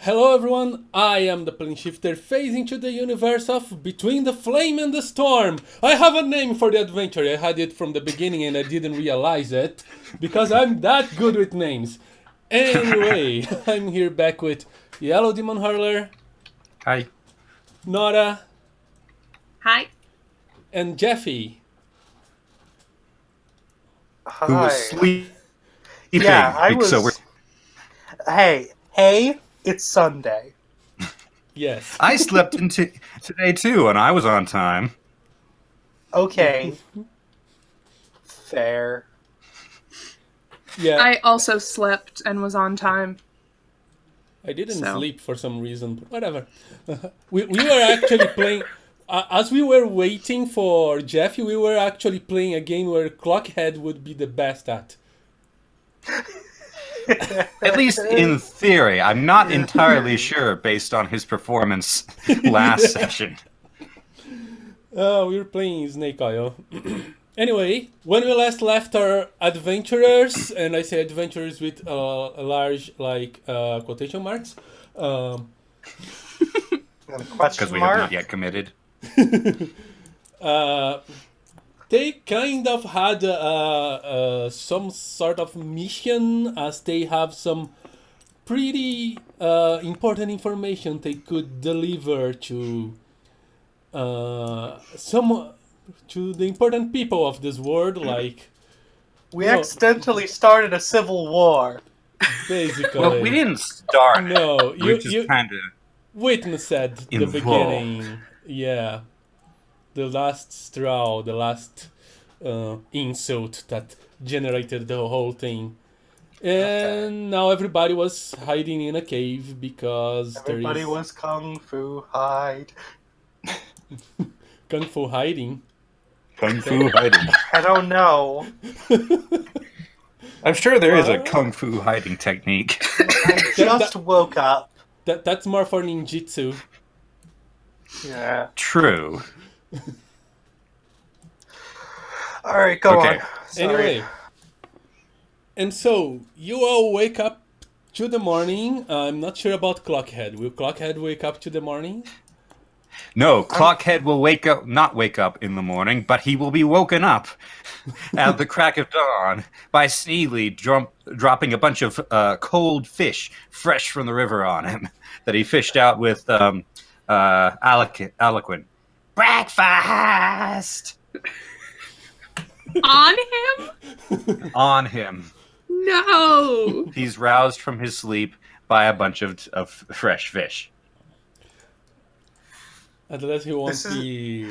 Hello everyone, I am the plane shifter phasing to the universe of Between the Flame and the Storm. I have a name for the adventure, I had it from the beginning and I didn't realize it, because I'm that good with names. Anyway, I'm here back with YellowDemonHurlr, Hi. Nora, Hi. and Jeffy. Who was Hi. sleeping. Yeah, I So we're, was. Hey, it's Sunday. Yes. I slept into today too, and I was on time. Okay. Fair. Yeah, I also slept and was on time. I didn't So. sleep for some reason, but whatever. we were actually playing. As we were waiting for Jeffy, we were actually playing a game where Clockhead would be the best at. At least in theory. I'm not entirely sure based on his performance last session. We were playing Snake Oil. Anyway, when we last left our adventurers, and I say adventurers with a large quotation marks, And Because question we have mark? not yet committed. they kind of had some sort of mission, as they have some pretty important information they could deliver to to the important people of this world, like We No. accidentally started a civil war. basically. Well, we didn't start. No, We you just kind of. witnessed the Involved. beginning. Yeah, the last straw, the last insult that generated the whole thing. And now everybody was hiding in a cave because Everybody there is was kung fu hide. kung fu hiding. Kung Fu hiding. I don't know. I'm sure there is a What? Kung Fu hiding technique. I just woke up. That's more for ninjutsu. Yeah. True. Alright, go Okay. on. Sorry. Anyway, and so you all wake up to the morning. I'm not sure about Clockhead. Will Clockhead wake up to the morning? No, Clockhead will not wake up in the morning, but he will be woken up at the crack of dawn by Sneegli dropping a bunch of cold fish fresh from the river on him that he fished out with Aloquin. Breakfast! On him? On him. No. He's roused from his sleep by a bunch of fresh fish. Unless he won't This is- be.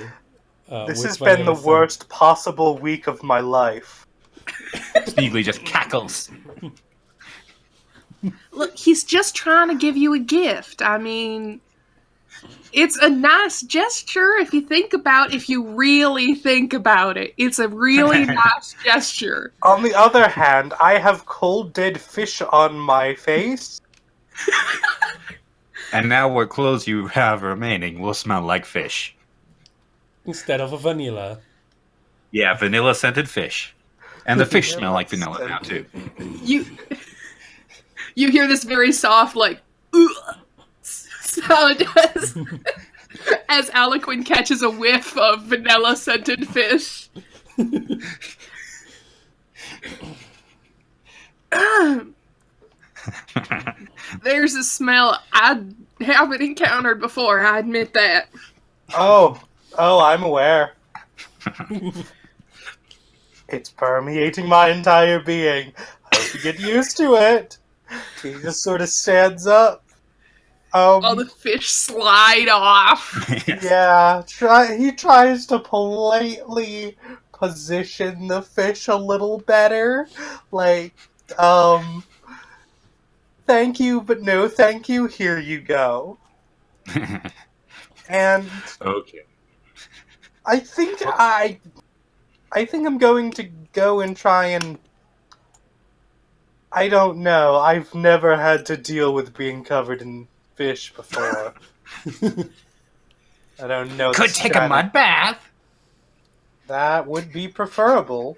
This with has been the Vanilla worst possible week of my life. Sneegli just cackles. Look, he's just trying to give you a gift. I mean, it's a nice gesture if you really think about it. It's a really nice gesture. On the other hand, I have cold dead fish on my face. And now what clothes you have remaining will smell like fish. Instead of a vanilla. Yeah, vanilla scented fish. And the fish smell like vanilla now too. You hear this very soft, like, "Ugh," sound as Aloquin catches a whiff of vanilla scented fish. There's a smell I haven't encountered before, I admit that. Oh, I'm aware. It's permeating my entire being. I hope you get used to it. He just sort of stands up. All the fish slide off. Yeah, he tries to politely position the fish a little better. Like, thank you, but no thank you, here you go. And Okay. I think I'm going to go and try and... I don't know, I've never had to deal with being covered in fish before. I don't know. Could take a mud bath. That would be preferable.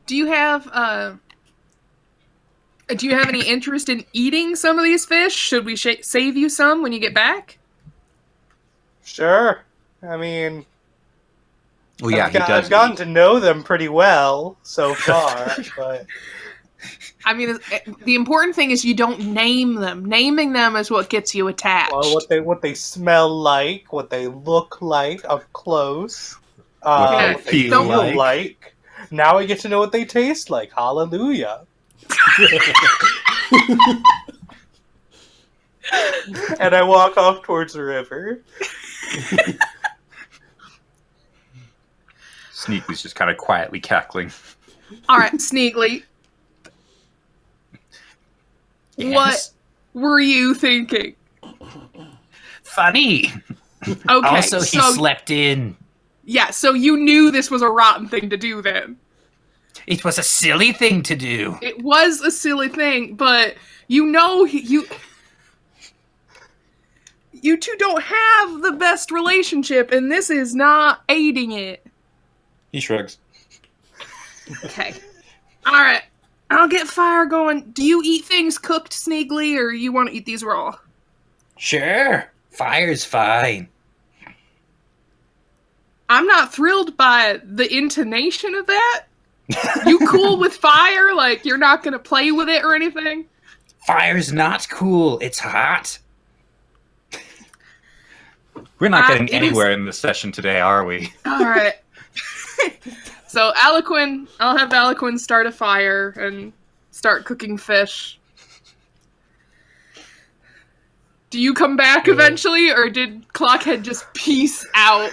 Do you have Do you have any interest in eating some of these fish? Should we save you some when you get back? Sure. I mean, Oh yeah, he does. I've gotten eat. to know them pretty well so far, but I mean, the important thing is you don't name them. Naming them is what gets you attached. well, what they smell like, what they look like up close, What they what they feel feel like. like. Now I get to know what they taste like. Hallelujah! And I walk off towards the river. Sneegly's just kind of quietly cackling. All right, Sneegli. Yes. What were you thinking? Funny. Okay, Also, he so slept in. yeah, so you knew this was a rotten thing to do then. It was a silly thing to do. It was a silly thing, but you know you two don't have the best relationship, and this is not aiding it. He shrugs. Okay. Alright. I'll get fire going. Do you eat things cooked, Sneegli, or you want to eat these raw? Sure. Fire's fine. I'm not thrilled by the intonation of that. You cool with fire? Like, you're not gonna play with it or anything? Fire's not cool. It's hot. We're not getting anywhere in this session today, are we? Alright. So, Aloquin, I'll have Aloquin start a fire and start cooking fish. Do you come back eventually, or did Clockhead just peace out?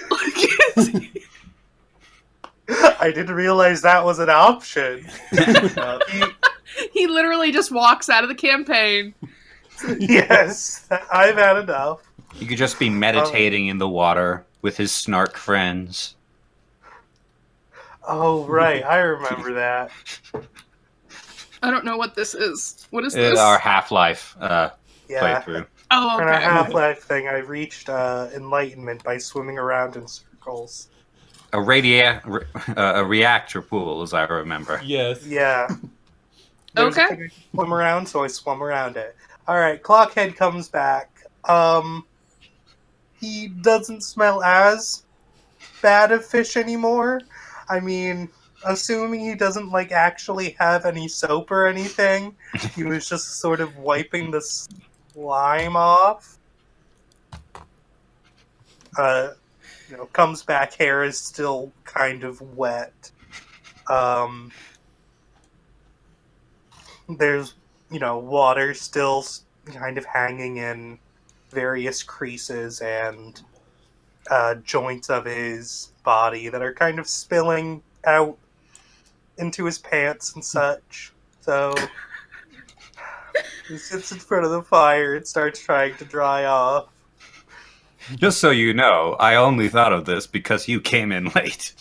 I didn't realize that was an option. He literally just walks out of the campaign. Yes, I've had enough. He could just be meditating in the water with his snark friends. Oh, right. I remember that. I don't know what this is. What is this? Our Half-Life Yeah. playthrough. Oh, For a okay. Half-Life thing, I reached enlightenment by swimming around in circles. A reactor pool, as I remember. Yes. Yeah. There's a Okay. thing I can swim around, so I swum around it. Alright, Clockhead comes back. He doesn't smell as bad of fish anymore. I mean, assuming he doesn't, actually have any soap or anything, he was just sort of wiping the slime off. Comes back, hair is still kind of wet. There's, water still kind of hanging in various creases and joints of his body that are kind of spilling out into his pants and such. So he sits in front of the fire and starts trying to dry off. Just so you know, I only thought of this because you came in late.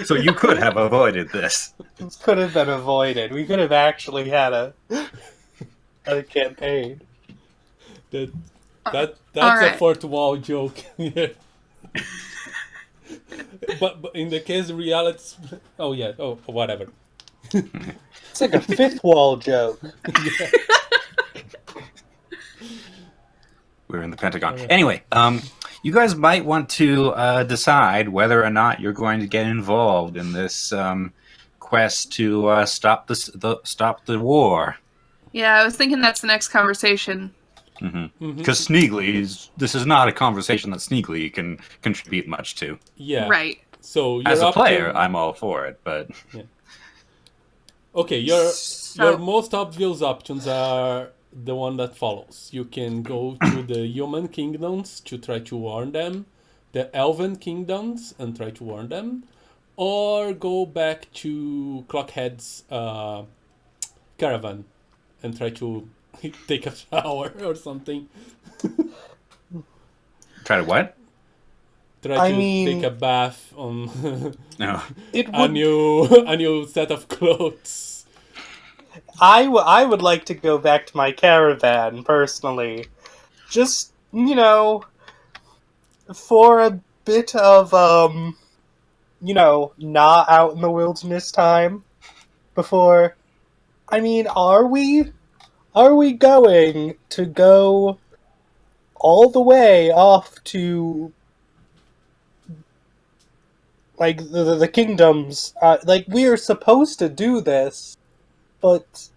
So you could have avoided this. This could have been avoided. We could have actually had a campaign. That's Alright. a fourth wall joke. Yeah. but in the case of reality, oh yeah, oh whatever. It's like a fifth wall joke. We're in the Pentagon. Anyway, you guys might want to decide whether or not you're going to get involved in this quest to stop the war. Yeah, I was thinking that's the next conversation. Because Sneegly, this is not a conversation that Sneegly can contribute much to. Yeah. Right. So you're As a up player, to... I'm all for it, but Okay, your most obvious options are the one that follows. You can go to the human kingdoms to try to warn them, the elven kingdoms and try to warn them, or go back to Clockhead's caravan and try to take a shower or something. try to what? Try to take a bath on No. It a would. new set of clothes. I would like to go back to my caravan personally, just for a bit of not out in the wilderness time before I mean, are we? Are we going to go all the way off to like the kingdoms? Like we are supposed to do this, but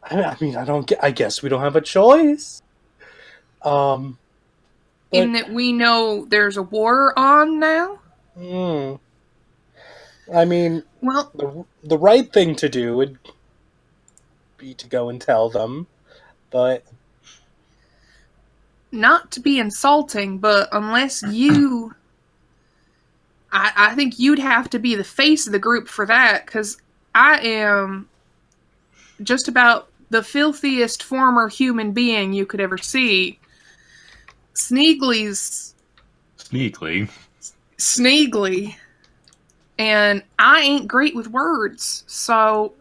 I mean, I don't get. I guess we don't have a choice. But In that we know there's a war on now? hmm, I mean, Well, the right thing to do would be to go and tell them, but not to be insulting, but unless you... I think you'd have to be the face of the group for that, because I am just about the filthiest former human being you could ever see. Sneegli's Sneegli, and I ain't great with words, so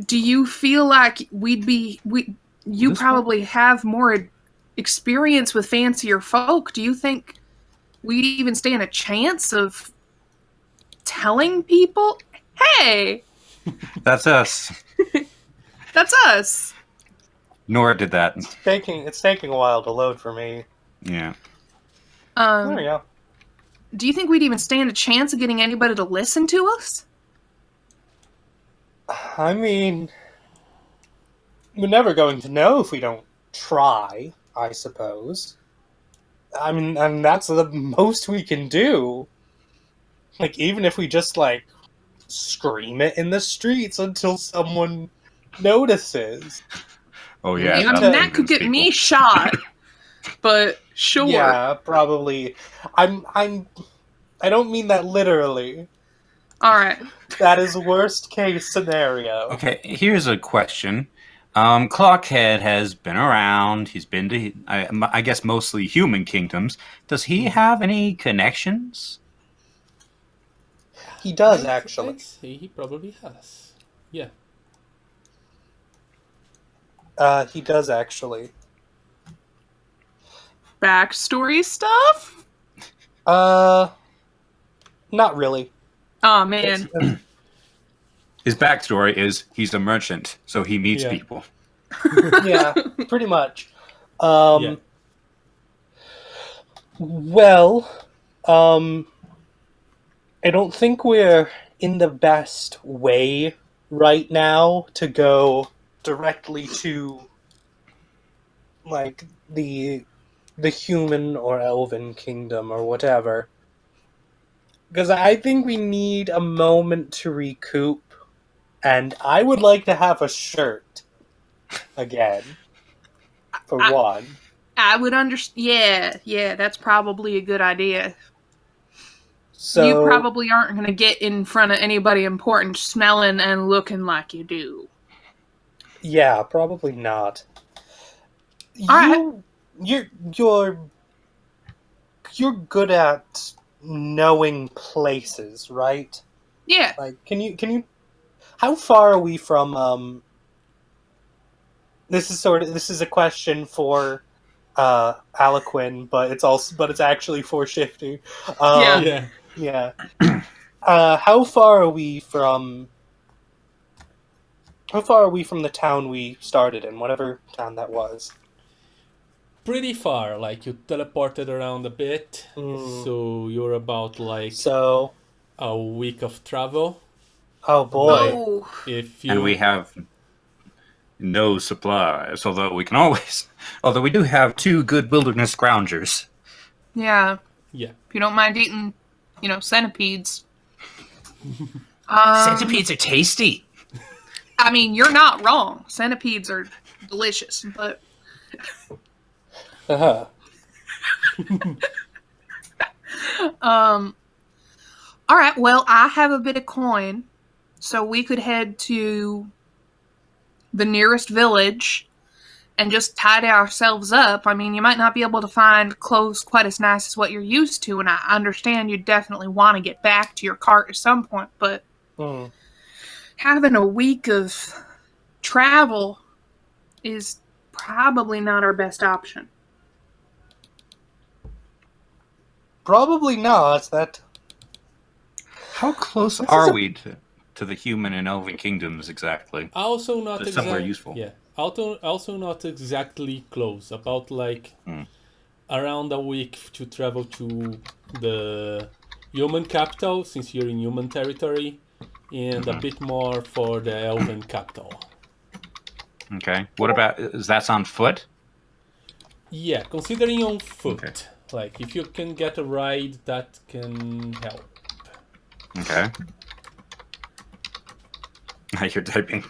do you feel like you probably have more experience with fancier folk? Do you think we'd even stand a chance of telling people, hey, That's us. that's us? Nora did that. it's taking a while to load for me. Yeah. There we go. Do you think we'd even stand a chance of getting anybody to listen to us? I mean, we're never going to know if we don't try, I suppose. I mean, and that's the most we can do. Like, even if we just, like, scream it in the streets until someone notices. Oh yeah. I mean, that'll that could convince get me people. shot, but sure. Yeah, probably. I don't mean that literally. Alright. That is worst case scenario. Okay, here's a question. Clockhead has been around. He's been to, I guess, mostly human kingdoms. Does he have any connections? He does, actually. I'd say he probably has. Yeah. He does, actually. Backstory stuff? Not really. Oh man. His backstory is he's a merchant, so he meets Yeah. people. Yeah, pretty much. Yeah. Well, I don't think we're in the best way right now to go directly to, like, the human or elven kingdom or whatever. Because I think we need a moment to recoup, and I would like to have a shirt again, for one. I would understand. Yeah, that's probably a good idea. So You probably aren't going to get in front of anybody important smelling and looking like you do. yeah, probably not. Alright. You're good at knowing places, right? Yeah. Like, can you? How far are we from? This is a question for Aloquin, but it's actually for Shifty. Yeah. Yeah. Yeah. How far are we from? How far are we from the town we started in, whatever town that was? Pretty far. Like, you teleported around a bit. So you're about, like, So, a week of travel. oh boy. Oh. If you... And we have no supplies, although we do have 2 good wilderness scroungers. Yeah. Yeah. If you don't mind eating, centipedes. Centipedes are tasty. I mean, you're not wrong. Centipedes are delicious, but Uh-huh. all right, well, I have a bit of coin, so we could head to the nearest village and just tidy ourselves up. I mean, you might not be able to find clothes quite as nice as what you're used to, and I understand you definitely want to get back to your cart at some point, but having a week of travel is probably not our best option. Probably not. How close are we to... to the human and elven kingdoms exactly. Also not Just somewhere exactly. useful. Yeah. Also not exactly close. About like around a week to travel to the human capital, since you're in human territory, and a bit more for the elven capital. Okay. What about, is that on foot? Yeah, considering on foot. Okay. Like, if you can get a ride, that can help. Okay. Now you're typing.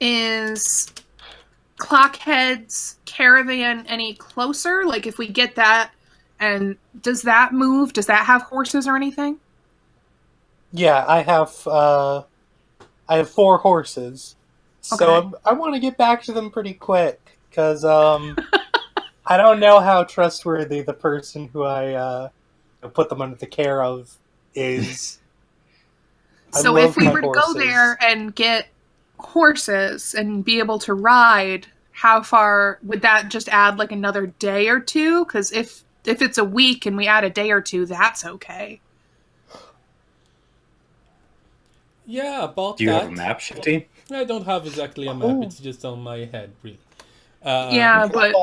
Is Clockhead's caravan any closer? Like, if we get that, and does that move? Does that have horses or anything? Yeah, I have 4 horses, so Okay. I want to get back to them pretty quick because I don't know how trustworthy the person who I put them under the care of is. So love if we my were to go horses. there and get horses and be able to ride, how far would that just add like another day or two? Because if it's a week and we add a day or two, that's okay. Yeah, about Do you that. have a map, Shifty? I don't have exactly a map. It's just on my head, really. Yeah, but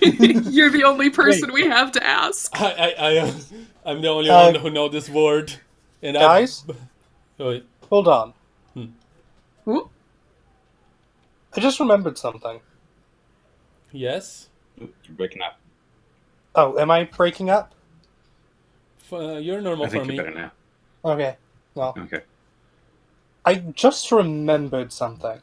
you're the only person we have to ask. I'm the only one who know this word. And Guys? Wait. Hold on. Ooh. I just remembered something. Yes? You're breaking up. Oh, am I breaking up? You're normal I think for you're me. better now. Okay. Well, Okay. I just remembered something.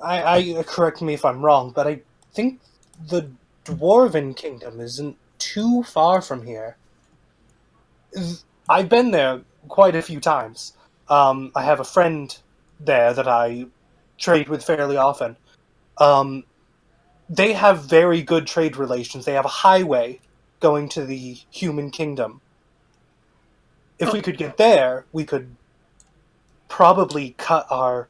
I correct me if I'm wrong, but I think the Dwarven Kingdom isn't too far from here. I've been there quite a few times. I have a friend there that I trade with fairly often. They have very good trade relations. They have a highway going to the human kingdom. If we could get there, we could probably cut our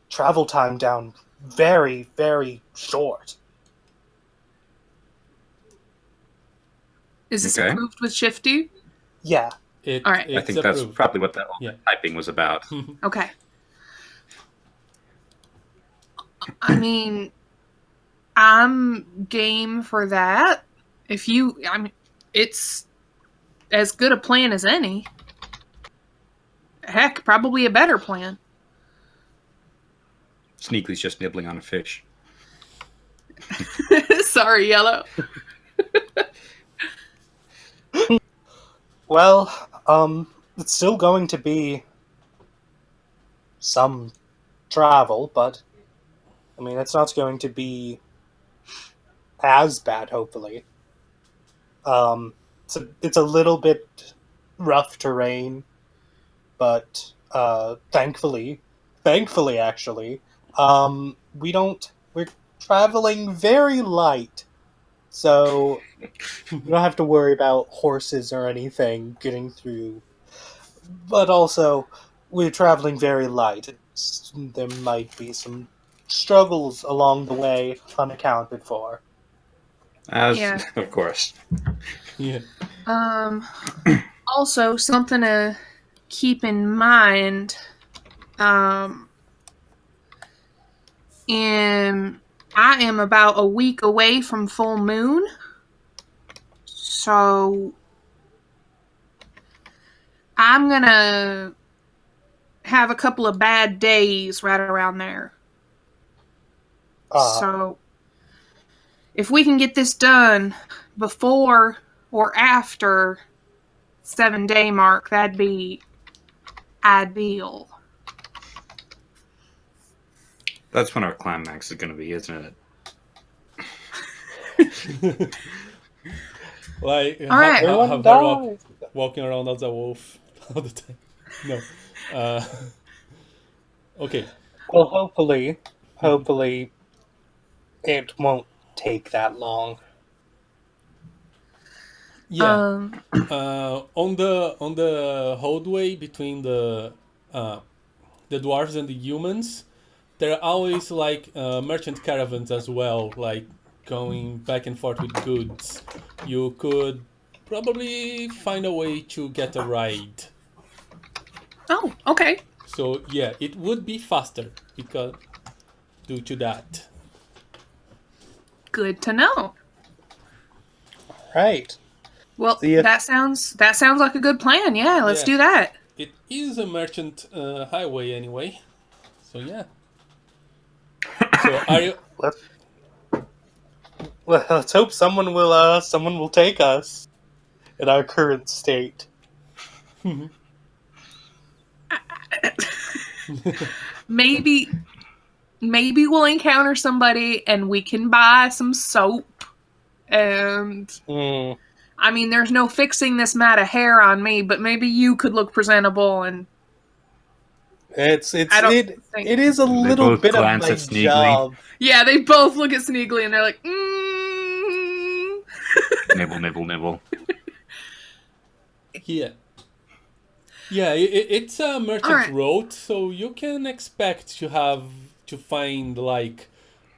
travel time down very, very short. Is this Okay. approved with Shifty? Yeah. All right. I think that's approved. probably what that typing was about. Okay. I mean, I'm game for that. It's as good a plan as any. Heck, probably a better plan. Sneegly's just nibbling on a fish. Sorry, Yellow. Well, it's still going to be some travel, but I mean, it's not going to be as bad, hopefully. It's a little bit rough terrain, but thankfully, actually, we're traveling very light, so we don't have to worry about horses or anything getting through. But also, we're traveling very light. There might be some struggles along the way unaccounted for. Yeah. Of course. Yeah. Also, something to keep in mind. I am about a week away from full moon, so I'm gonna have a couple of bad days right around there. So, if we can get this done before or after 7-day mark, that'd be ideal. That's when our climax is going to be, isn't it? Like, All right. have I walking around as a wolf all the time? No. Okay. Well, hopefully, it won't take that long. Yeah. On the roadway between the dwarves and the humans, there are always like merchant caravans as well, like going back and forth with goods. You could probably find a way to get a ride. Oh, okay. So yeah, it would be faster because due to that. Good to know. Right. Well, See if- that sounds like a good plan. Yeah, let's Yeah. do that. It is a merchant highway anyway. So yeah. So are you? Let's hope someone will take us in our current state. Maybe we'll encounter somebody and we can buy some soap. And Mm. I mean, there's no fixing this mat of hair on me, but maybe you could look presentable. And It think- is a little both bit of glance my at Sneegli. job. yeah, they both look at Sneegli and they're like, Nibble, nibble, nibble. Yeah. Yeah, it's a merchant Alright. road, so you can expect to find like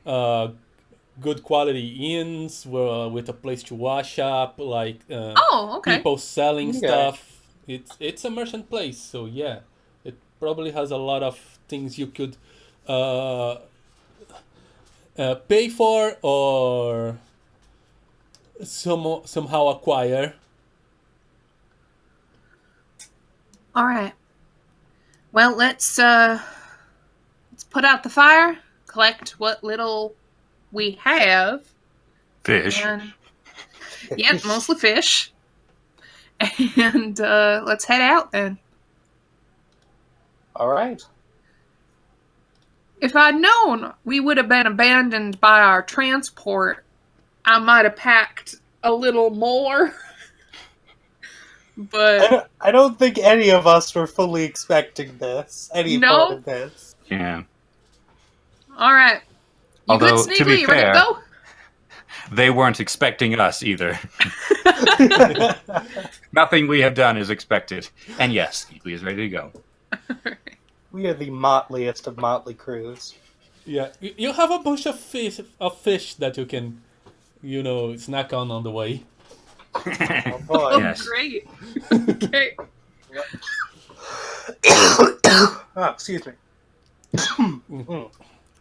good quality inns with a place to wash up, like oh, okay. people selling Okay. stuff. It's a merchant place, so yeah, it probably has a lot of things you could pay for or somehow acquire. All right. Well, let's put out the fire, collect what little we have, Fish. and yeah, mostly fish. And let's head out then. All right. If I'd known we would have been abandoned by our transport, I might have packed a little more. But I don't think any of us were fully expecting this. Any No. part of this. Yeah. all right. You Although, good, to Sneegli? be You ready fair- to go? They weren't expecting us either. Nothing we have done is expected. And yes, Sneegli is ready to go. We are the motliest of motley crews. Yeah, you have a bunch of fish that you can, snack on the way. Oh boy. Oh, Yes. great. Okay. Oh, excuse me.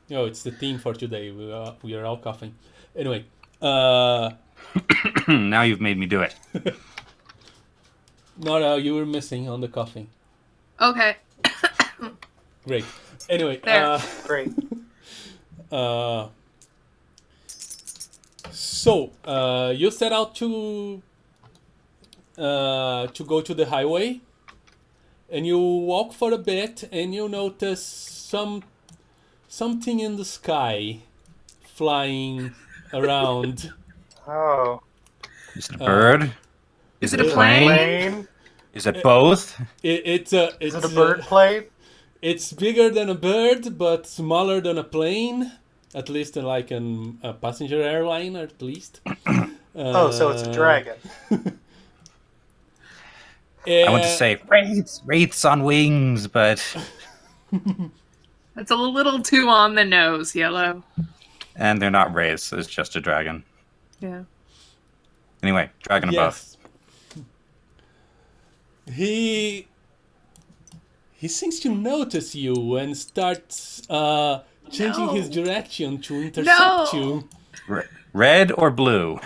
It's the theme for today. We are all coughing. Anyway, Now you've made me do it. Nora, you were missing on the coughing. Okay. Great. Anyway, There. Great. so you set out to go to the highway, and you walk for a bit, and you notice something in the sky flying around. Oh. Is it a bird? Is Is it it a a plane? Plane? Is it both? It's Is it a bird plane? It's bigger than a bird, but smaller than a plane. At least like a passenger airline, at least. Oh, so it's a dragon. I want to say wraiths on wings, but That's a little too on the nose, Yellow. and they're not wraiths. It's just a dragon. Yeah. Anyway, dragon above. He seems to notice you and starts changing his direction to intercept you. Red or blue?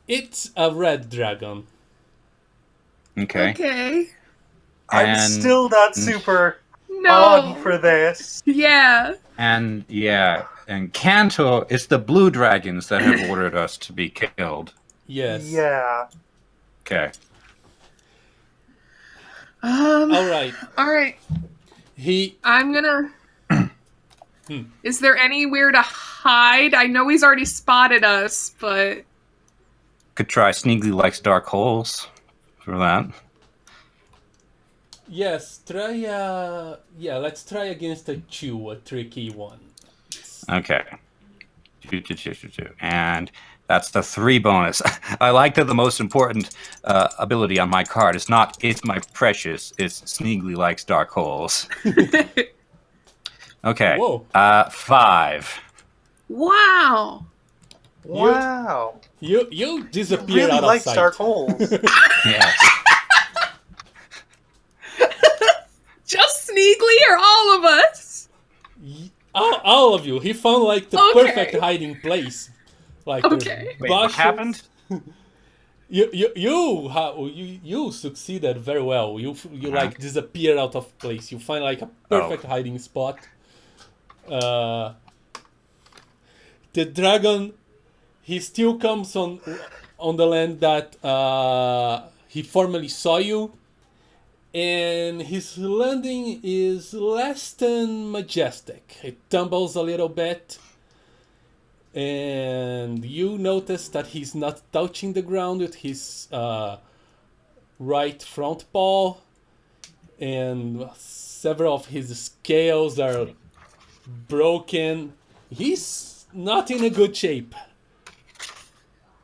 It's a red dragon. Okay. Okay. I'm And- still not super No. on for this. Yeah. And Kanto, it's the blue dragons that have ordered us to be killed. Yes. Yeah. Okay. All right. All right. I'm gonna. Is there anywhere to hide? I know he's already spotted us, but Could try Sneegli likes dark holes for that. Yes. Try. Let's try against a tricky one. Okay. And that's the 3 bonus. I like that the most important ability on my card is not "It's my precious," it's Sneegli likes dark holes. Okay. Whoa. 5. wow. Wow. You disappear Really out of likes sight. dark holes. Yeah. Just Sneegli or all of us? All of you. He found like the Okay. perfect hiding place. Like Okay. there's Wait, what bushes. happened? You succeeded very well. You like disappear out of place. You find like a perfect hiding spot. The dragon, he still comes on the land that he formerly saw you, and his landing is less than majestic. It tumbles a little bit. And you notice that he's not touching the ground with his right front paw, and several of his scales are broken. He's not in a good shape.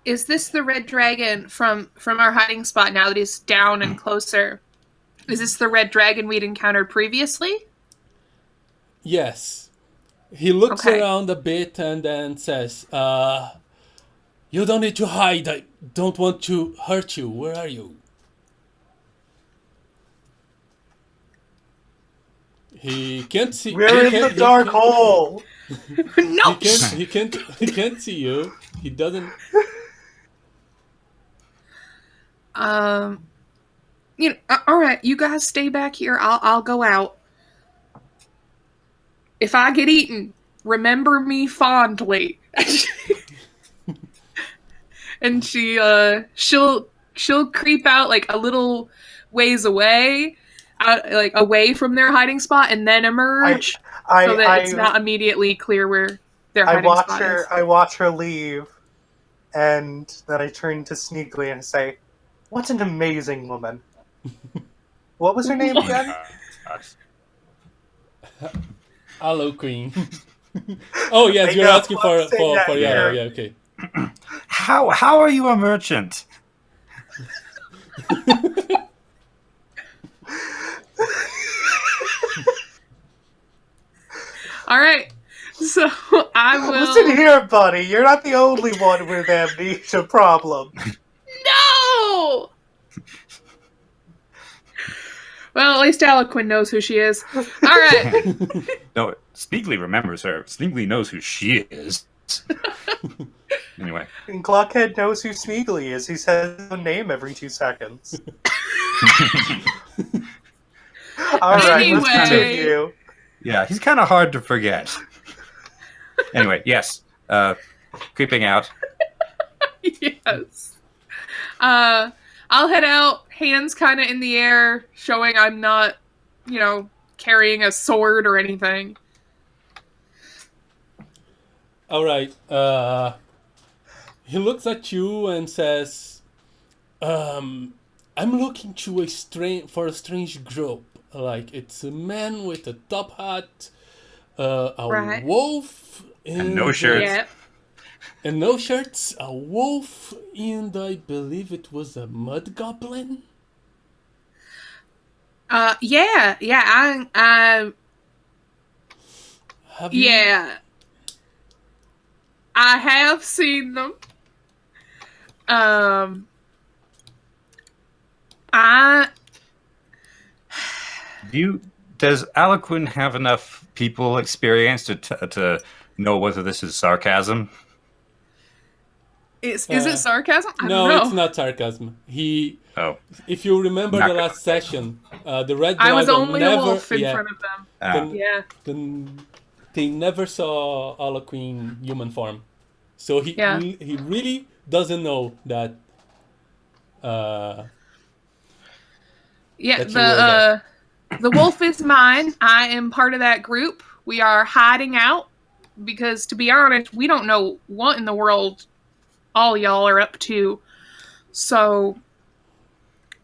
Is this the red dragon from our hiding spot now that he's down and closer? Is this the red dragon we'd encountered previously? Yes. He looks Okay. around a bit and then says, you don't need to hide. I don't want to hurt you. Where are you? He can't see. We're in the dark hole. No! He can't see you. He doesn't. All right, you guys stay back here. I'll go out. If I get eaten, remember me fondly. And she'll creep out like a little ways away, like away from their hiding spot, and then emerge so that it's not immediately clear where their hiding spot is. I watch her leave, and then I turn to Sneegli and say, "What an amazing woman! What was her name again?" Aloquin. Oh yes, you're asking for Yellow. Yeah, okay. How are you a merchant? All right, so I will. Listen here, buddy. You're not the only one with amnesia problem. No. Well, at least Aloquin knows who she is. All right. No, Sneegli remembers her. Sneegli knows who she is. Anyway. And Clockhead knows who Sneegli is. He says his own name every 2 seconds. Alright, let's continue. Yeah, he's kind of hard to forget. Anyway, yes. Creeping out. Yes. I'll head out, hands kind of in the air, showing I'm not, carrying a sword or anything. All right. He looks at you and says, "I'm looking for a strange group. Like it's a man with a top hat, a wolf, and no shirts. Yeah. And no shirts, a wolf, and I believe it was a mud goblin." Yeah, Have you? yeah. I have seen them. Does Aloquin have enough people experience to know whether this is sarcasm? Is it sarcasm? I No, don't know. it's not sarcasm. Oh. If you remember Not the gonna last session, the red dragon I was only never, a wolf in front of them. They never saw Aloquin human form, so he really doesn't know that. The wolf is mine. I am part of that group. We are hiding out because, to be honest, we don't know what in the world all y'all are up to. So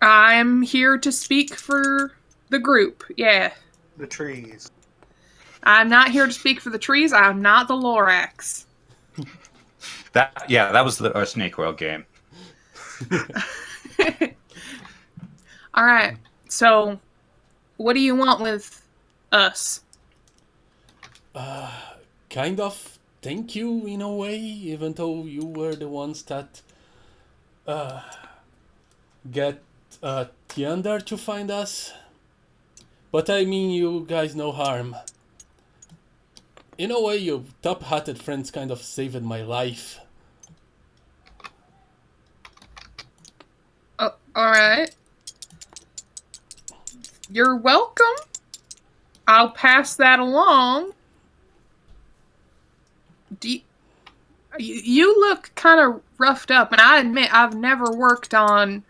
I'm here to speak for the group. Yeah. The trees. I'm not here to speak for the trees. I'm not the Lorax. That was our Snake World game. All right. So, what do you want with us? Kind of thank you in a way, even though you were the ones that get Tiander to find us. But I mean you guys no harm. In a way, your top-hatted friends kind of saved my life. Alright. You're welcome. I'll pass that along. You look kind of roughed up, and I admit I've never worked on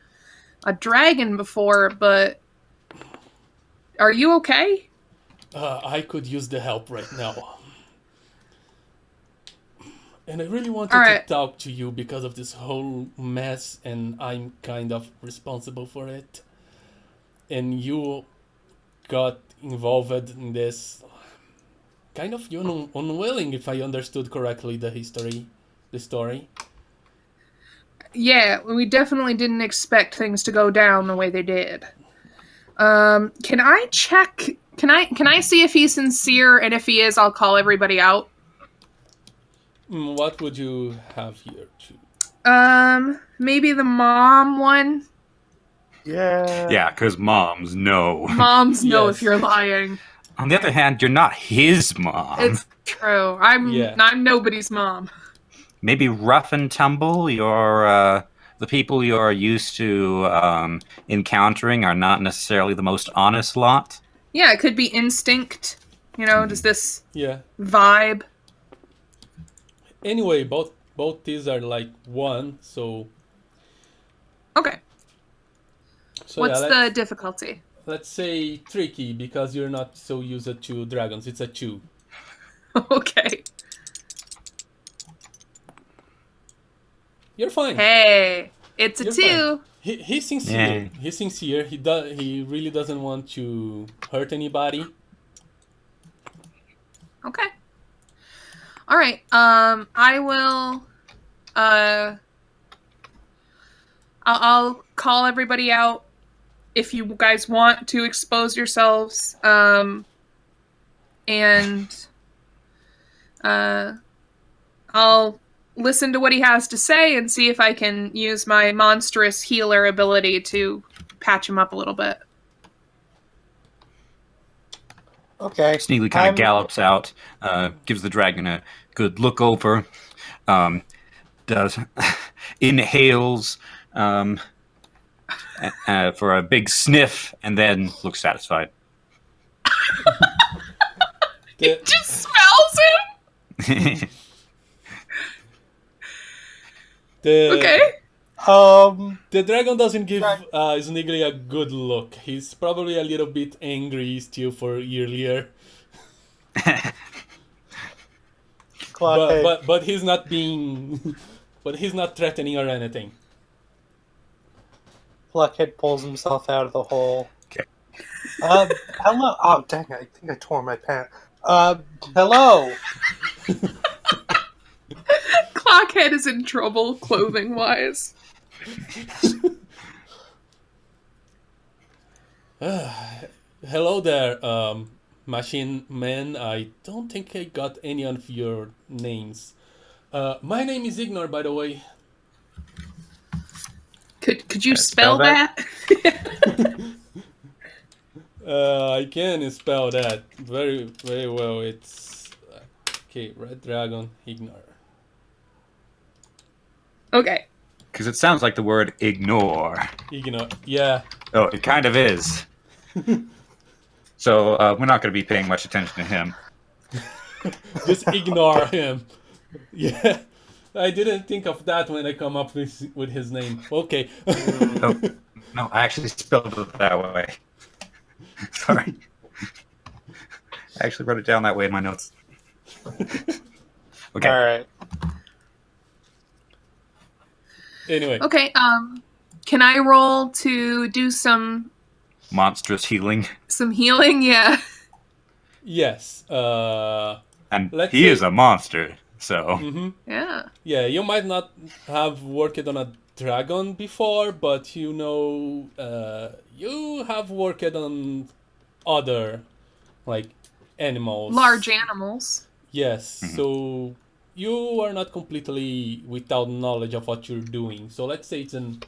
a dragon before, but are you okay? I could use the help right now. And I really wanted to talk to you because of this whole mess, and I'm kind of responsible for it. And you got involved in this kind of unwilling, if I understood correctly the story. Yeah, we definitely didn't expect things to go down the way they did. Can I check? Can I see if he's sincere? And if he is, I'll call everybody out. What would you have here? Maybe the mom one. Yeah. Yeah, because moms know. Moms know Yes. if you're lying. On the other hand, you're not his mom. It's true. I'm nobody's mom. Maybe rough and tumble. You're the people you're used to encountering are not necessarily the most honest lot. Yeah, it could be instinct. You know, does this vibe? Anyway, both these are like one, so... Okay. So What's the difficulty? Let's say tricky, because you're not so used to dragons. It's a 2. Okay. You're fine. Hey, it's a You're 2. Fine. He's sincere. Yeah. He's sincere. He really doesn't want to hurt anybody. Okay. All right. I will. I'll call everybody out if you guys want to expose yourselves. And I'll listen to what he has to say and see if I can use my monstrous healer ability to patch him up a little bit. Okay. Sneegli kind of gallops out, gives the dragon a good look over, inhales for a big sniff, and then looks satisfied. It just smells him. Okay. The dragon doesn't give Sneegli a good look. He's probably a little bit angry still for earlier. but he's not being... but he's not threatening or anything. Clockhead pulls himself out of the hole. Okay. Hello. Oh, dang! I think I tore my pants. Hello. Clockhead is in trouble, clothing-wise. Hello there, machine man. I don't think I got any of your names. My name is Ignore, by the way. Could you spell that? I can spell that very, very well. It's okay. Red Dragon Ignore. Okay. Because it sounds like the word ignore. Ignore. Yeah. Oh, it kind of is. So we're not going to be paying much attention to him. Just ignore him. Yeah. I didn't think of that when I come up with his name. Okay. No, I actually spelled it that way. Sorry. I actually wrote it down that way in my notes. Okay. All right. Anyway. Okay, can I roll to do some Monstrous healing. Some healing, yeah. Yes. And he is a monster, so... Mm-hmm. Yeah. Yeah, you might not have worked on a dragon before, but you know, you have worked on other, like, animals. Large animals. Yes, so you are not completely without knowledge of what you're doing. So let's say it's an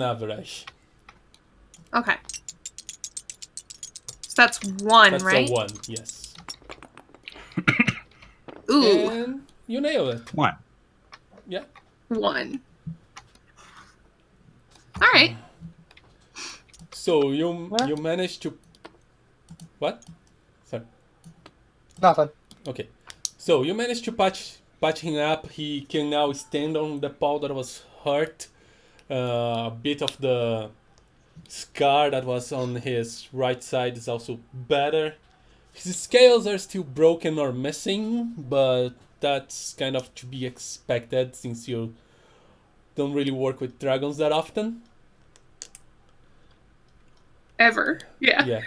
average. Okay. So that's 1, That's right? a 1, yes. Ooh, And you nail it. 1. Yeah. 1. All right. So you managed to. What? Sorry. Nothing. Okay. So you managed to patch him up. He can now stand on the paw that was hurt. A bit of the scar that was on his right side is also better. His scales are still broken or missing, but that's kind of to be expected since you don't really work with dragons that often. Ever. Yeah. Yeah.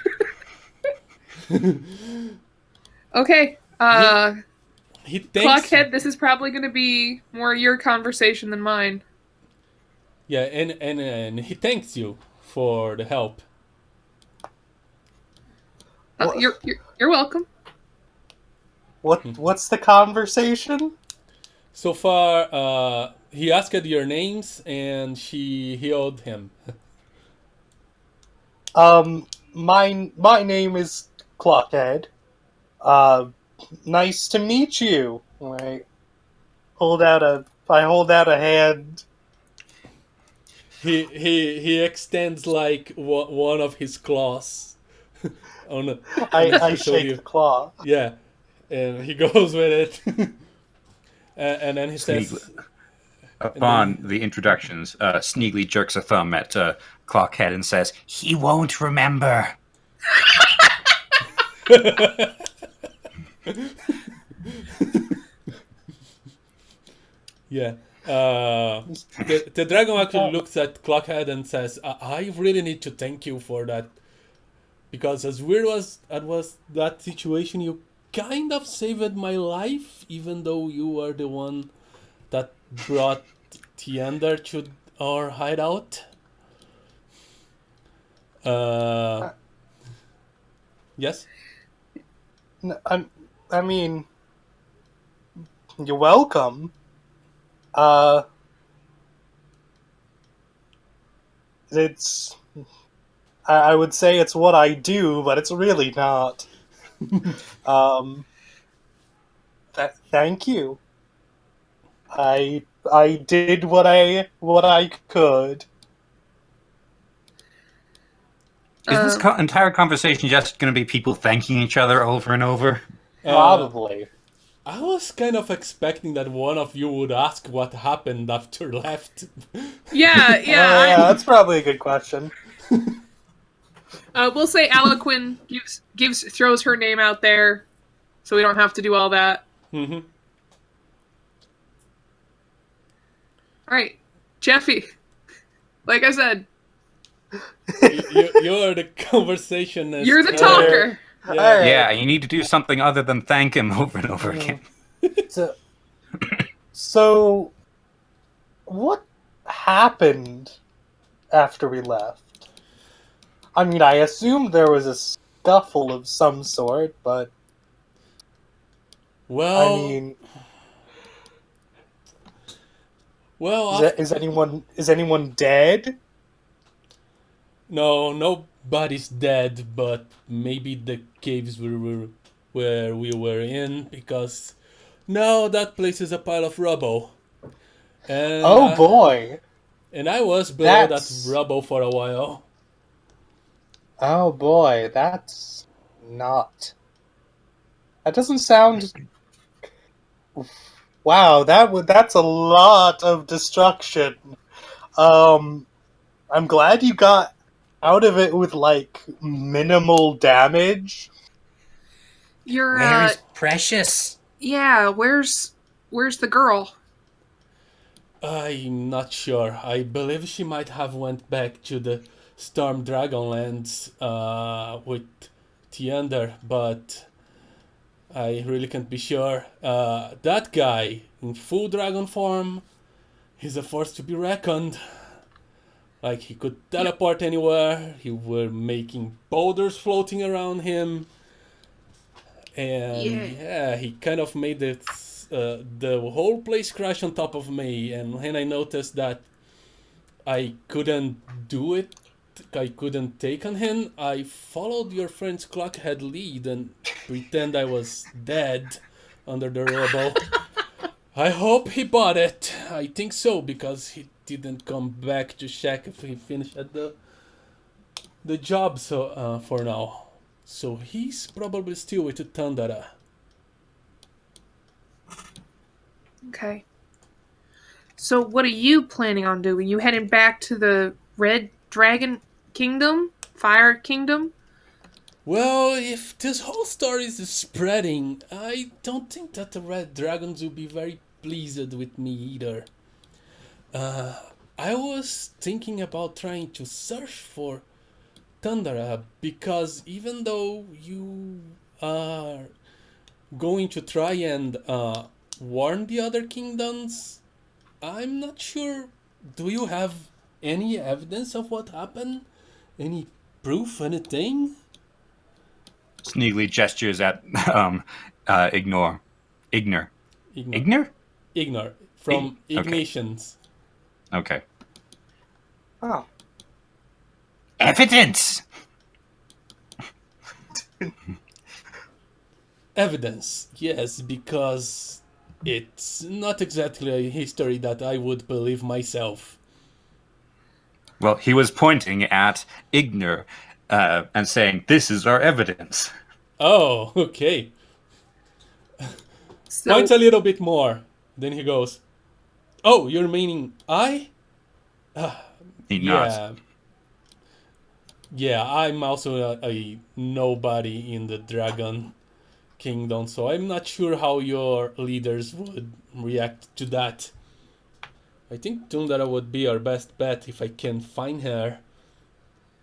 Okay. He thanks. Clockhead, this is probably going to be more your conversation than mine. Yeah, and he thanks you for the help. What? You're welcome. What's the conversation? So far, he asked your names and she healed him. My name is Clockhead. Nice to meet you. I hold out a hand. He extends like one of his claws. I shake the claw. Yeah, and he goes with it. And then he says, Sneegli. Upon the introductions, Sneegli jerks a thumb at Clockhead and says, "He won't remember." yeah. The dragon actually looks at Clockhead and says, I really need to thank you for that. Because as weird as that situation, you kind of saved my life, even though you were the one that brought Tiander to our hideout. Yes? I mean, you're welcome. It's... I would say it's what I do, but it's really not. Thank you. I did what I could. Is this entire conversation just going to be people thanking each other over and over? Probably. I was kind of expecting that one of you would ask what happened after left. Yeah. That's probably a good question. We'll say Aloquin throws her name out there, so we don't have to do all that. Mm-hmm. All right, Jeffy. Like I said, you're the conversationist. you're the talker. Yeah. Right. Yeah, you need to do something other than thank him over and over again. So, what happened after we left? I mean, I assumed there was a scuffle of some sort, but Well, I mean, well, is anyone dead? no, nobody's dead, but maybe the caves where we were in, because now that place is a pile of rubble. And Oh boy! And I was below That's- that rubble for a while. Oh boy, that's not. That doesn't sound. Wow, that's a lot of destruction. I'm glad you got out of it with like minimal damage. You're Where's Precious? yeah. Where's the girl? I'm not sure. I believe she might have went back to the Storm Dragonlands with Tiander, but I really can't be sure. That guy in full dragon form, he's a force to be reckoned. Like, he could teleport anywhere. He were making boulders floating around him. And yeah, he kind of made it the whole place crash on top of me. And when I noticed that I couldn't do it, I couldn't take on him, I followed your friend's Clockhead lead and pretend I was dead under the rubble. I hope he bought it. I think so, because he didn't come back to check if he finished at the job for now. So he's probably still with Tundara. Okay. So what are you planning on doing? You heading back to the Red Dragon Kingdom? Fire Kingdom? Well, if this whole story is spreading, I don't think that the Red Dragons will be very pleased with me either. I was thinking about trying to search for Tundara, because even though you are going to try and warn the other kingdoms, I'm not sure. Do you have any evidence of what happened? Any proof, anything? Sneegli gestures at Ignore. Ignore. From Okay. Ignitions. Okay. Oh. Evidence! Evidence, yes, because it's not exactly a history that I would believe myself. Well, he was pointing at Ignore and saying, "This is our evidence." Oh, okay. So, Points a little bit more. Then he goes, "Oh, you're meaning I?" He nods. Yeah. Yeah, I'm also a nobody in the Dragon Kingdom, so I'm not sure how your leaders would react to that. I think Tundara would be our best bet if I can find her.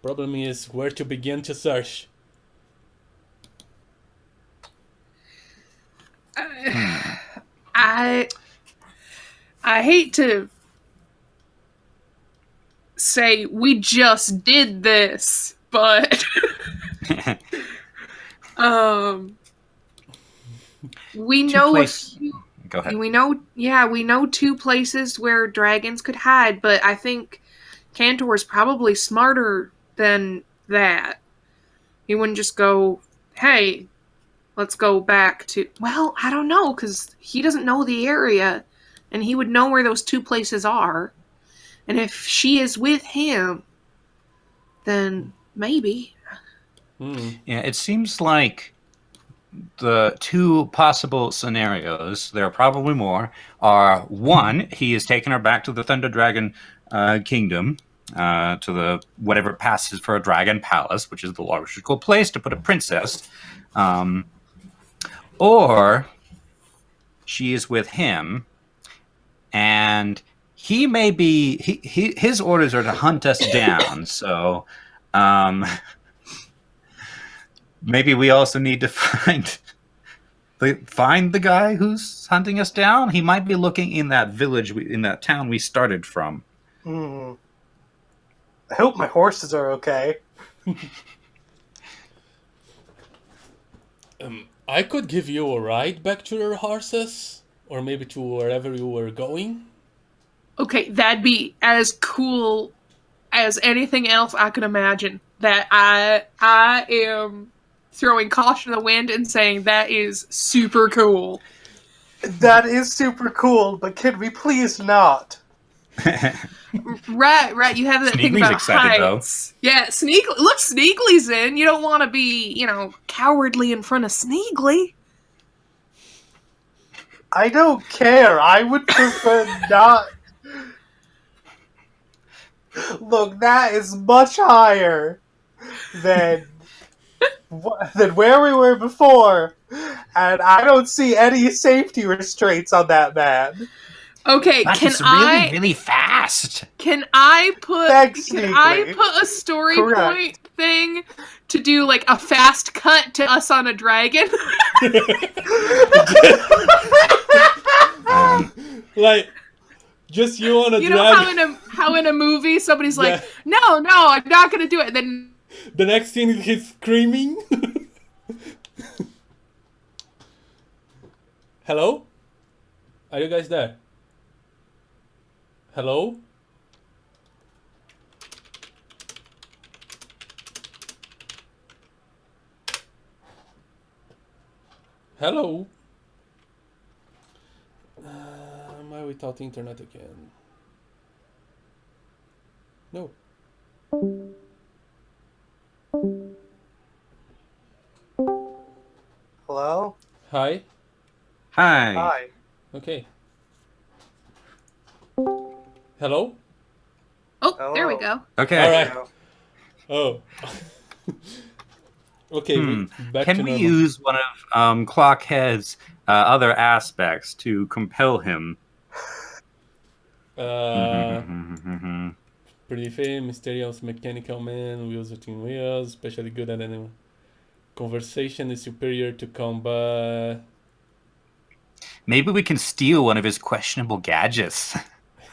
Problem is where to begin to search. I hate to say we just did this, but we know a few. Go ahead. We know two places where dragons could hide, but I think Cantor is probably smarter than that. He wouldn't just go, "Hey, let's go back to..." Well, I don't know, because he doesn't know the area, and he would know where those two places are. And if she is with him, then maybe. Yeah, it seems like the two possible scenarios, there are probably more, are one, he has taken her back to the Thunder Dragon Kingdom, to the whatever passes for a dragon palace, which is the logical place to put a princess, or she is with him, and he may be his orders are to hunt us down, so maybe we also need to find the guy who's hunting us down. He might be looking in that village, in that town we started from. I hope my horses are okay. I could give you a ride back to your horses, or maybe to wherever you were going. Okay, that'd be as cool as anything else I could imagine. That I am throwing caution to the wind and saying that is super cool. That is super cool, but can we please not? Right. You have that thing Sneegly's about excited, heights. Yeah, Sneegly. Look, Sneegly's in. You don't want to be, cowardly in front of Sneegly. I don't care. I would prefer not. Look, that is much higher than where we were before, and I don't see any safety restraints on that man. Okay, But can it's I really fast. can I put Thanks, can I Sneegly. put a story Correct. point thing to do like a fast cut to us on a dragon? Like, just you on a You know dragon. how in a movie somebody's like, Yeah. no, I'm not gonna do it. And then The next scene is he's screaming. Hello? Are you guys there? Hello? Hello? Am I without internet again? No. Hello? Hi? Hi. Hi. Okay. Hello? Oh, there we Hello. go. Okay. All right. Hello. Oh. Okay, back Can to we normal. use one of Clockhead's other aspects to compel him? Pretty famous, mysterious mechanical man, wheels between wheels, especially good at animal. Conversation is superior to combat. Maybe we can steal one of his questionable gadgets.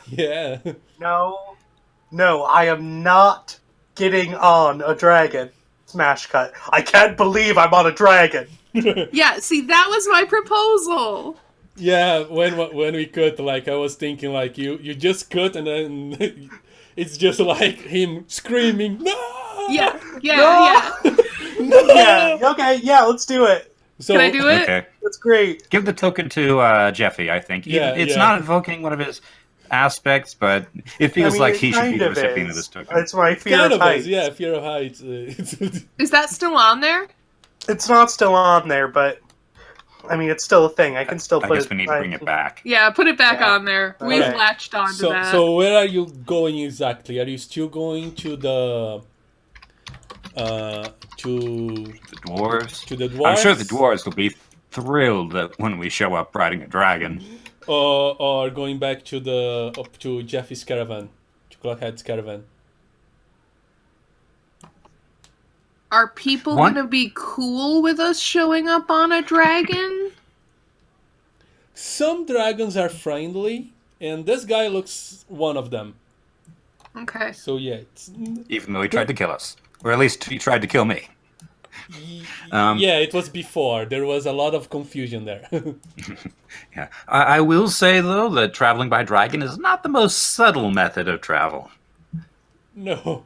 Yeah. No, I am not getting on a dragon. Smash cut. I can't believe I'm on a dragon. Yeah, see, that was my proposal. Yeah, when we cut, like I was thinking, like you just cut and then it's just like him screaming, no. Yeah, yeah, No! yeah. Yeah, okay, yeah, let's do it. So Can I do it? Okay. That's great. Give the token to Jeffy, I think. Yeah, It's yeah. not invoking one of his aspects, but it feels like it he should be kind the of recipient of is. this token. It's my fear kind of of is, heights. yeah, fear of heights. Is that still on there? It's not still on there, but I mean, it's still a thing. I can still I put guess it. we need to bring it back. Yeah, put it back Yeah. on there. We've Okay. latched onto so that. so where are you going exactly? Are you still going to the The dwarves. to the dwarves? I'm sure the dwarves will be thrilled that when we show up riding a dragon. or going back to the up to Jeffy's caravan, to Clockhead's caravan? Are people One- gonna be cool with us showing up on a dragon? Some dragons are friendly, and this guy looks one of them. Okay. So yeah, it's, Even though he tried to kill us. Or at least he tried to kill me. yeah, it was before. There was a lot of confusion there. Yeah. I will say, though, that traveling by dragon is not the most subtle method of travel. No.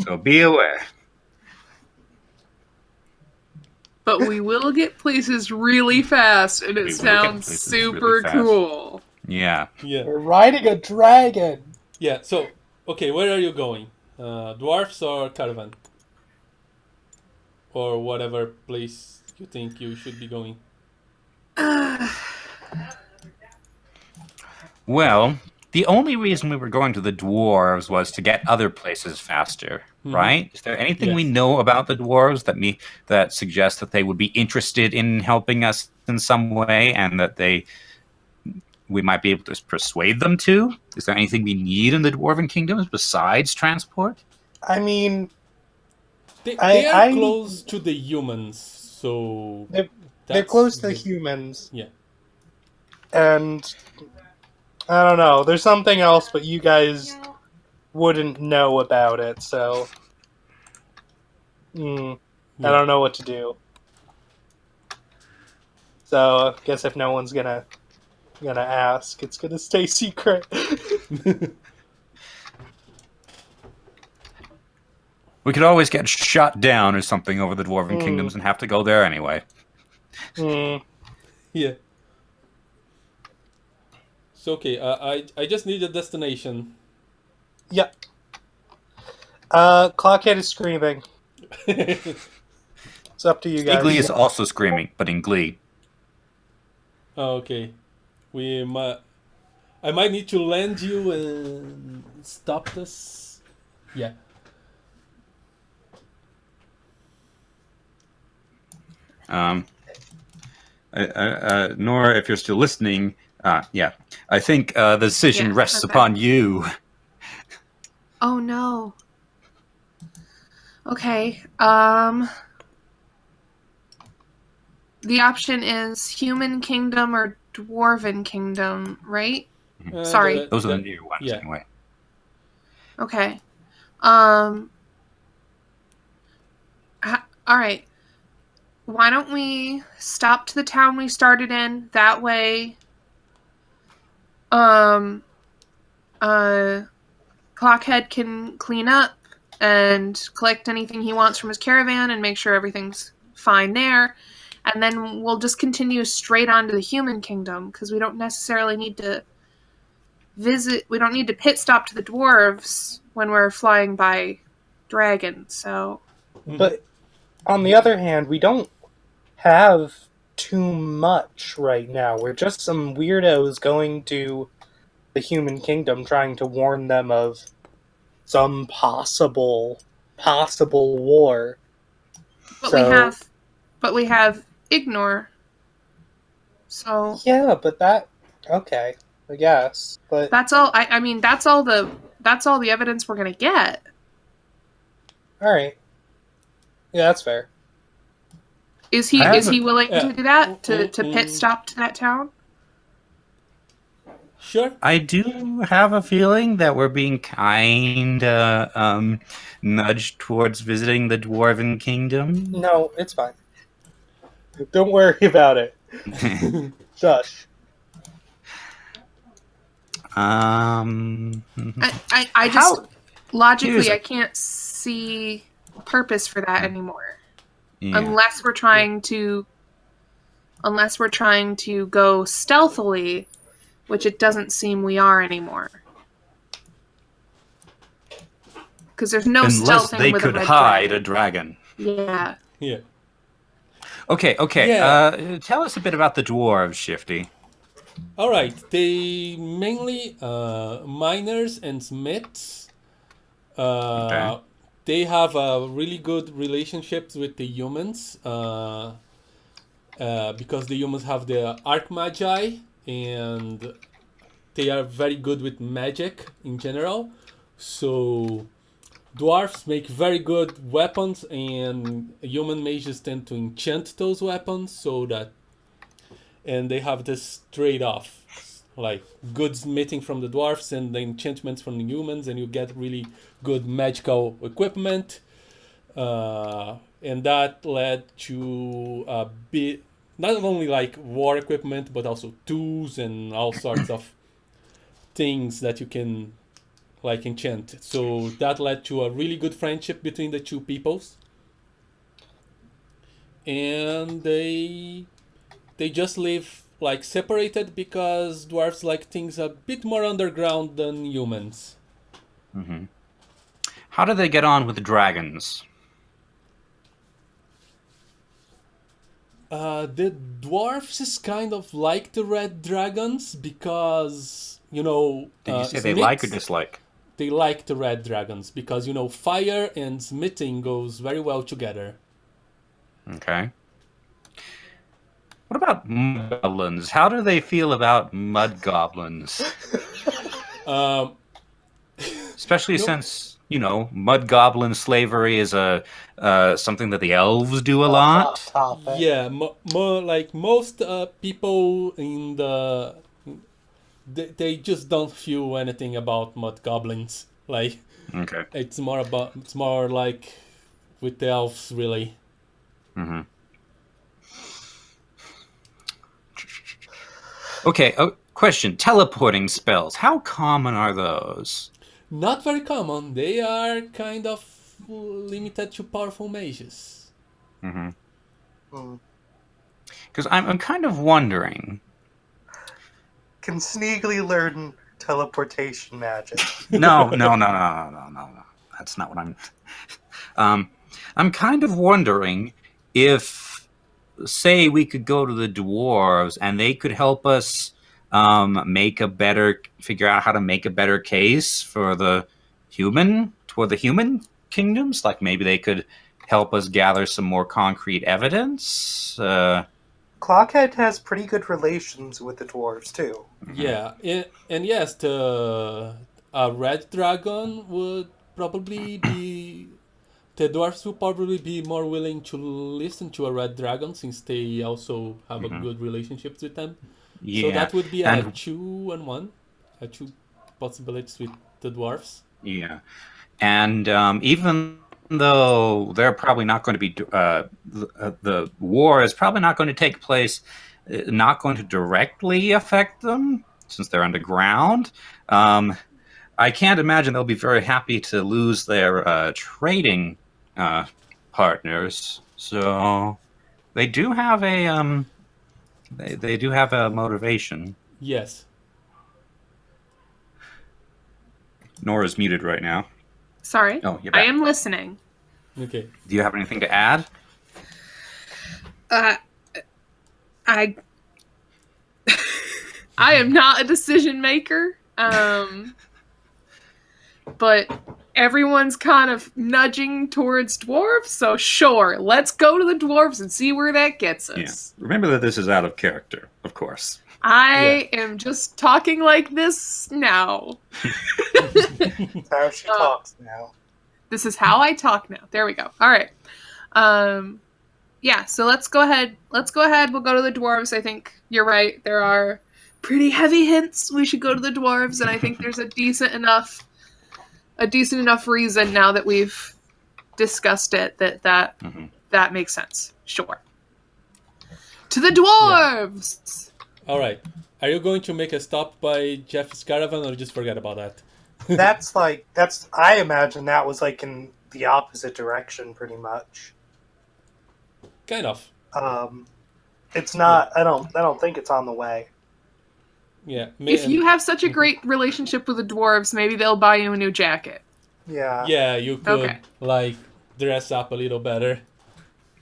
So be aware. But we will get places really fast, and We it will get sounds places really super fast. cool. Yeah. Yeah. We're riding a dragon. Yeah. So okay, where are you going? Dwarfs or caravan? Or whatever place you think you should be going. Well, the only reason we were going to the dwarves was to get other places faster, right? Is there anything we Yes. know about the dwarves that suggests that they would be interested in helping us in some way, and that we might be able to persuade them to? Is there anything we need in the dwarven kingdoms besides transport? I mean, They I- are close to the humans, so they're that's close to good. humans, Yeah. and I don't know. There's something else, but you guys wouldn't know about it, so I don't know what to do. So I guess if no one's gonna ask, it's gonna stay secret. We could always get shot down or something over the dwarven kingdoms and have to go there anyway. Yeah. So okay, I just need a destination. Yep. Clockhead is screaming. It's up to you guys. Sneegli is also screaming, but in glee. Okay. I might need to land you and stop this. Yeah. Nora, if you're still listening, yeah, I think the decision Yeah, rests okay. upon you. Oh no. Okay. The option is human kingdom or dwarven kingdom, right? Sorry. Those are the new ones, yeah. anyway. Okay. All right. why don't we stop to the town we started in? That way, Clockhead can clean up and collect anything he wants from his caravan and make sure everything's fine there. And then we'll just continue straight on to the human kingdom, because we don't necessarily need to we don't need to pit stop to the dwarves when we're flying by dragons, so... But on the other hand, we don't have too much right now. We're just some weirdos going to the human kingdom trying to warn them of some possible war. But we have ignore. So yeah, but that okay, I guess. But that's all. I mean, that's all the evidence we're gonna get. All right. Yeah, that's fair. Is he willing to do that to pit stop to that town? Sure. I do have a feeling that we're being kind nudged towards visiting the Dwarven Kingdom. No, it's fine. Don't worry about it. Shush. I just logically I can't see purpose for that anymore. Yeah. Unless we're trying to go stealthily, which it doesn't seem we are anymore. Because there's no Unless stealthing they with could a red hide dragon. a dragon. Yeah. Yeah. Okay. Yeah. Tell us a bit about the dwarves, Shifty. All right. They mainly miners and smiths. Okay. They have really good relationships with the humans because the humans have the Archmagi and they are very good with magic in general. So dwarves make very good weapons and human mages tend to enchant those weapons and they have this trade-off, like good smithing from the dwarves and the enchantments from the humans, and you get really good magical equipment, and that led to a bit not only like war equipment but also tools and all sorts of things that you can like enchant. So that led to a really good friendship between the two peoples, and they just live like separated because dwarves like things a bit more underground than humans. Mm-hmm. How do they get on with the dragons? The dwarves is kind of like the red dragons because Did you say they like or dislike? They like the red dragons because fire and smithing goes very well together. Okay. What about mud goblins? How do they feel about mud goblins? Especially since, mud goblin slavery is something that the elves do a lot. Yeah, like most people in the... They just don't feel anything about mud goblins. Like, Okay. it's more like with the elves, really. Mm-hmm. Okay, question. Teleporting spells. How common are those? Not very common. They are kind of limited to powerful mages. Mm-hmm. Because I'm kind of wondering. Can Sneegli learn teleportation magic? No. That's not what I'm kind of wondering if, say, we could go to the dwarves and they could help us figure out how to make a better case for the human kingdoms. Like maybe they could help us gather some more concrete evidence. Clockhead has pretty good relations with the dwarves too. Yeah, and yes, a red dragon would probably be... The dwarves would probably be more willing to listen to a red dragon since they also have a good relationship with them. Yeah. So that would be a 2-1, two possibilities with the dwarves. Yeah, and even though they're probably not going to be, the war is probably not going to take place, not going to directly affect them since they're underground. I can't imagine they'll be very happy to lose their trading partners. So they do have a they do have a motivation. Yes. Nora's muted right now. Sorry. Oh, you're I back. am listening. Okay. Do you have anything to add? I I am not a decision maker. But everyone's kind of nudging towards dwarves, so sure, let's go to the dwarves and see where that gets us. Yeah. Remember that this is out of character, of course. I am just talking like this now. That's how she talks now. This is how I talk now. There we go. All right. Yeah, so let's go ahead. We'll go to the dwarves. I think you're right. There are pretty heavy hints we should go to the dwarves, and I think there's a decent enough reason now that we've discussed it that makes sense. Sure. To the dwarves. All right. Are you going to make a stop by Jeff's caravan, or just forget about that? I imagine that was like in the opposite direction, pretty much. Kind of. It's not. I don't think it's on the way. Yeah. If you have such a great relationship with the dwarves, maybe they'll buy you a new jacket. Yeah. Yeah, you could Okay. like dress up a little better.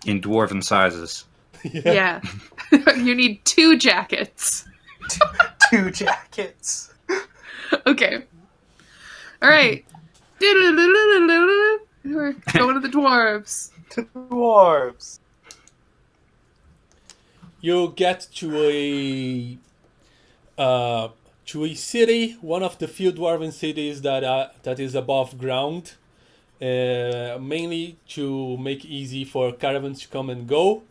In dwarven sizes. Yeah. You need 2 jackets. 2 jackets. Okay. All right. We're going to the dwarves. Dwarves. You get to a city, one of the few dwarven cities that is above ground, mainly to make easy for caravans to come and go.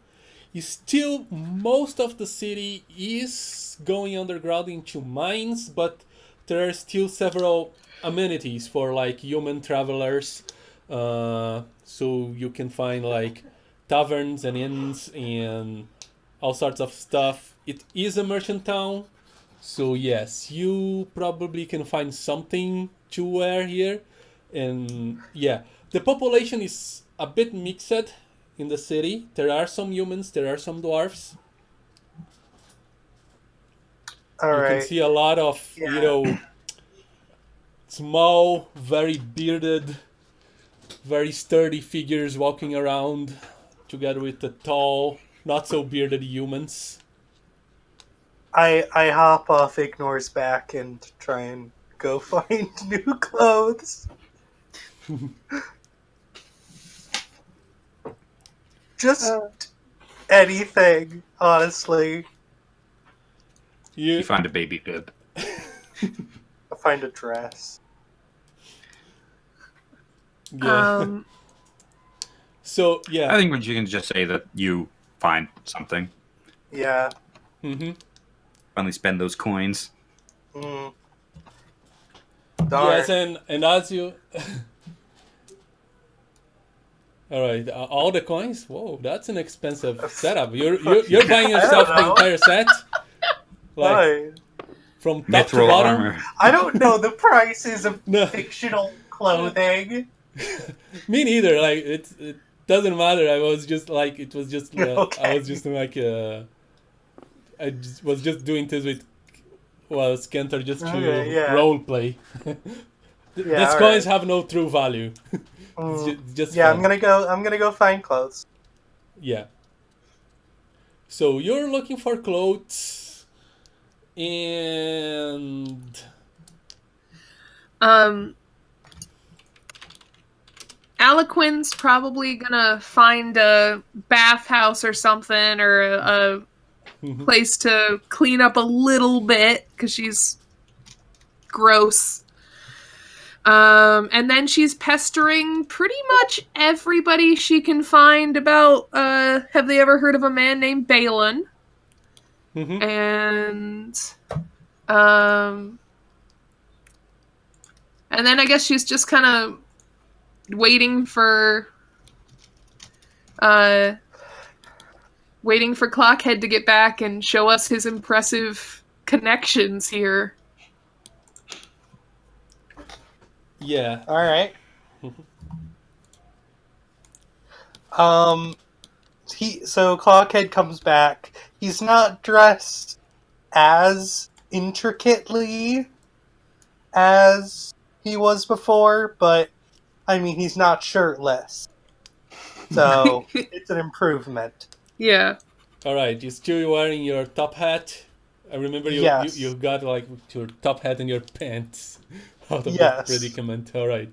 Still, most of the city is going underground into mines, but there are still several amenities for like human travelers. So you can find like taverns and inns and all sorts of stuff. It is a merchant town, so yes, you probably can find something to wear here. And yeah, the population is a bit mixed in the city. There are some humans, there are some dwarves. All You right. can see a lot of, small, very bearded, very sturdy figures walking around together with the tall, not so bearded humans. I hop off Ignor's back and try and go find new clothes. Just anything, honestly. You find a baby bib. I find a dress. Yeah. So yeah. I think you can just say that you find something. Yeah. Mm-hmm. Finally spend those coins. Mm. Darn. Yes, and as you. All right, all the coins. Whoa, that's an expensive setup. You're buying yourself the know. entire set, like Why? from top to Mithril bottom. armor. I don't know the prices of No. fictional clothing. Me neither. Like it doesn't matter. I was just like it was just. I Okay. was just like was just doing this with Scanter just to Okay, yeah. role play. These all coins right. have no true value. Mm. Just Yeah, fun. I'm gonna go find clothes. Yeah. So you're looking for clothes, and Aloquin's probably gonna find a bathhouse or something, or a place to clean up a little bit because she's gross. And then she's pestering pretty much everybody she can find about, have they ever heard of a man named Balin? Mhm. And then I guess she's just kind of waiting for Clockhead to get back and show us his impressive connections here. Yeah. All right. So Clockhead comes back. He's not dressed as intricately as he was before, but I mean, he's not shirtless. So it's an improvement. Yeah. All right. You still wearing your top hat? I remember Yes. you got like your top hat and your pants out of Yes. the predicament. All right.